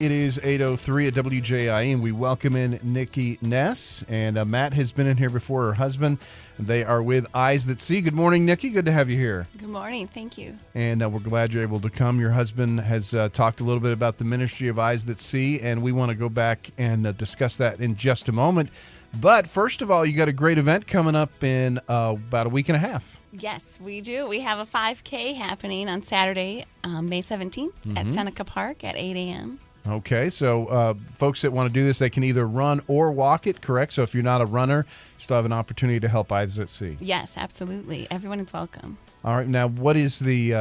It is 8:03 at WJIE, and we welcome in Nikki Ness. And Matt has been in here before, her husband. They are with Eyes That See. Good morning, Nikki. Good to have you here. Good morning. Thank you. And we're glad you're able to come. Your husband has talked a little bit about the ministry of Eyes That See, and we want to go back and discuss that in just a moment. But first of all, you got a great event coming up in about a week and a half. Yes, we do. We have a 5K happening on Saturday, May 17th at Seneca Park at 8 a.m. Okay, so folks that want to do this, they can either run or walk it, correct? So if you're not a runner, you still have an opportunity to help Eyes That See. Yes, absolutely. Everyone is welcome. All right, now what is the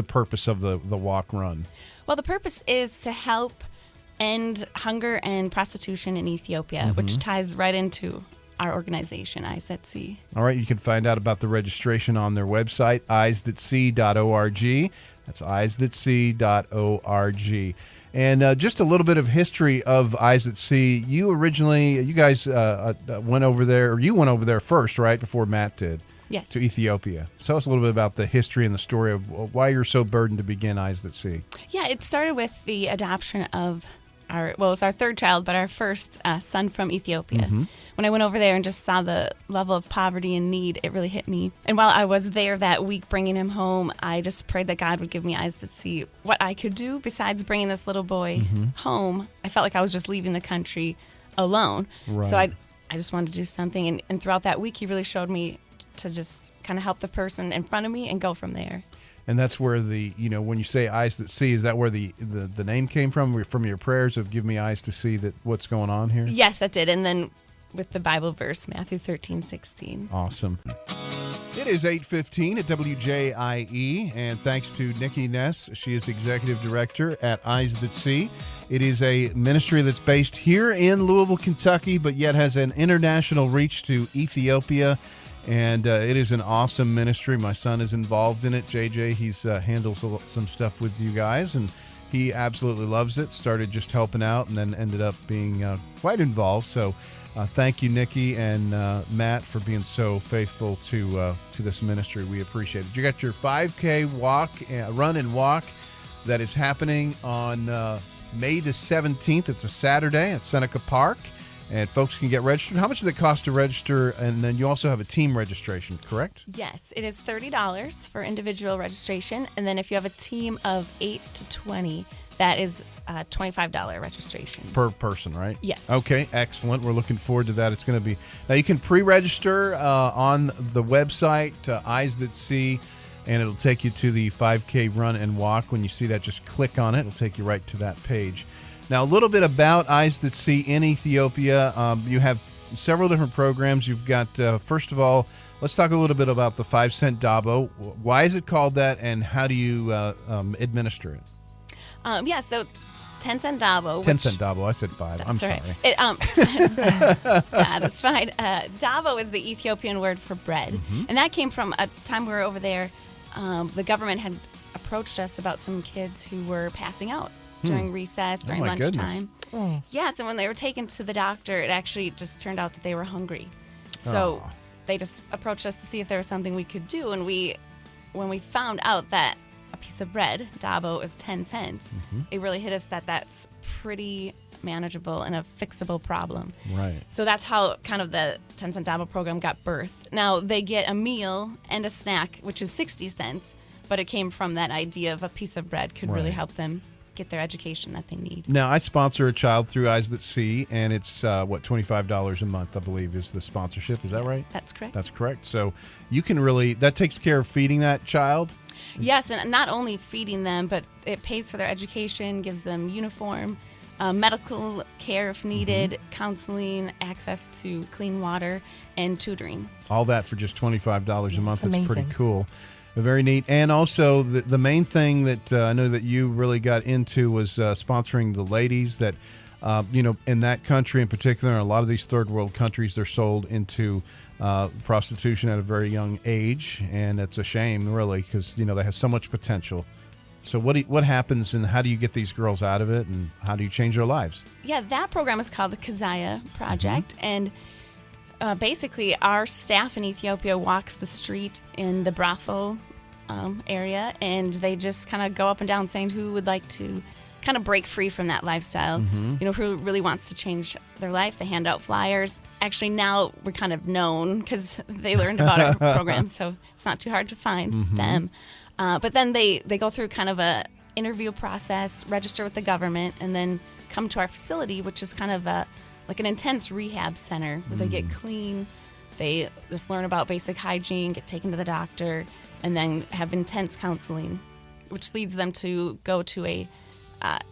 purpose of the walk run? Well, the purpose is to help end hunger and prostitution in Ethiopia, which ties right into our organization, Eyes That See. All right, you can find out about the registration on their website, eyesthatsee.org. That's eyesthatsee.org. And just a little bit of history of Eyes That See. You guys went over there, or you went over there first, right, before Matt did? Yes. To Ethiopia. Tell us a little bit about the history and the story of why you're so burdened to begin Eyes That See. Yeah, it started with the adoption of it was our third child, but our first son from Ethiopia. When I went over there and just saw the level of poverty and need, it really hit me. And while I was there that week bringing him home, I just prayed that God would give me eyes to see what I could do besides bringing this little boy home. I felt like I was just leaving the country alone. Right. So I just wanted to do something. And throughout that week, he really showed me to just kind of help the person in front of me and go from there. And that's where when you say Eyes That See, is that where the name came from your prayers of give me eyes to see that what's going on here? Yes, that did. And then with the Bible verse, Matthew 13:16. Awesome. It is 8:15 at WJIE, and thanks to Nikki Ness. She is Executive Director at Eyes That See. It is a ministry that's based here in Louisville, Kentucky, but yet has an international reach to Ethiopia. And it is an awesome ministry. My son is involved in it. JJ, he's handles some stuff with you guys, and he absolutely loves it. Started just helping out and then ended up being quite involved. So thank you, Nikki and Matt, for being so faithful to this ministry. We appreciate it. You got your 5K run and walk that is happening on May the 17th. It's a Saturday at Seneca Park. And folks can get registered. How much does it cost to register? And then you also have a team registration, correct? Yes, it is $30 for individual registration. And then if you have a team of 8 to 20, that is a $25 registration. Per person, right? Yes. Okay, excellent. We're looking forward to that. It's going to be... Now, you can pre-register on the website, Eyes That See, and it'll take you to the 5K run and walk. When you see that, just click on it. It'll take you right to that page. Now, a little bit about Eyes That See in Ethiopia. You have several different programs. You've got, first of all, let's talk a little bit about the 5-cent dabo. Why is it called that, and how do you administer it? So it's 10-cent dabo. 10-cent dabo. I said 5. I'm sorry. That's fine. Dabo is the Ethiopian word for bread. And that came from a time we were over there. The government had approached us about some kids who were passing out during recess, during lunchtime. Oh. Yes, and when they were taken to the doctor, it actually just turned out that they were hungry. So they just approached us to see if there was something we could do. And when we found out that a piece of bread, dabo, is 10 cents, it really hit us that that's pretty manageable and a fixable problem. Right. So that's how kind of the 10-cent dabo program got birthed. Now they get a meal and a snack, which is 60 cents, but it came from that idea of a piece of bread could really help them get their education that they need. Now, I sponsor a child through Eyes That See, and it's, $25 a month, I believe, is the sponsorship. Is that right? That's correct. That's correct. So you can that takes care of feeding that child? Yes, and not only feeding them, but it pays for their education, gives them uniform, medical care if needed, counseling, access to clean water, and tutoring. All that for just $25 a month. That's That's pretty cool. Very neat. And also, the main thing that I know that you really got into was sponsoring the ladies that, in that country in particular, and a lot of these third world countries, they're sold into prostitution at a very young age. And it's a shame, really, because, they have so much potential. So what happens, and how do you get these girls out of it, and how do you change their lives? Yeah, that program is called the Kazaya Project. And basically, our staff in Ethiopia walks the street in the brothel area, and they just kind of go up and down saying who would like to kind of break free from that lifestyle. You know, who really wants to change their life. They hand out flyers. Actually, now we're kind of known because they learned about our program, so it's not too hard to find them. But then they go through kind of a interview process, register with the government, and then come to our facility, which is kind of like an intense rehab center where they get clean. They just learn about basic hygiene, get taken to the doctor, and then have intense counseling, which leads them to go to a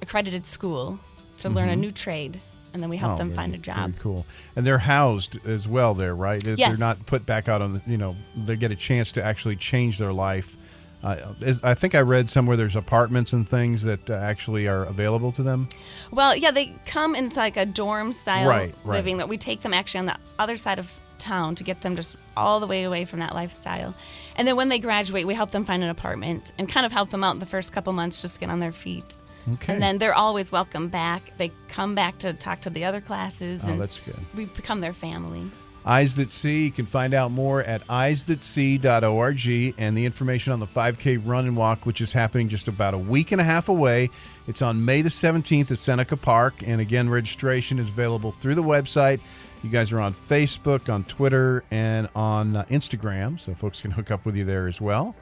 accredited school to learn a new trade, and then we help them find a job. Very cool. And they're housed as well there, right? Yes. They're not put back out on the, they get a chance to actually change their life. I think I read somewhere there's apartments and things that actually are available to them. Well, yeah, they come into like a dorm style Right. living that we take them actually on the other side of town to get them just all the way away from that lifestyle. And then when they graduate, we help them find an apartment and kind of help them out in the first couple months, just get on their feet. Okay. And then they're always welcome back. They come back to talk to the other classes. Oh, and that's good. we become their family. Eyes That See. You can find out more at eyesthatsee.org, and the information on the 5K run and walk, which is happening just about a week and a half away. It's on May the 17th at Seneca Park, and again, registration is available through the website. You guys are on Facebook, on Twitter, and on Instagram, so folks can hook up with you there as well.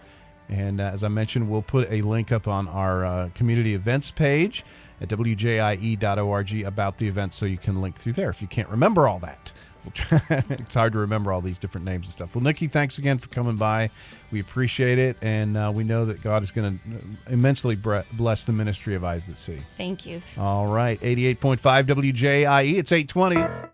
And as I mentioned, we'll put a link up on our community events page at WJIE.org about the event, so you can link through there if you can't remember all that. It's hard to remember all these different names and stuff. Well, Nikki, thanks again for coming by. We appreciate it, and we know that God is going to immensely bless the ministry of Eyes That See. Thank you. All right, 88.5 WJIE. It's 8:20.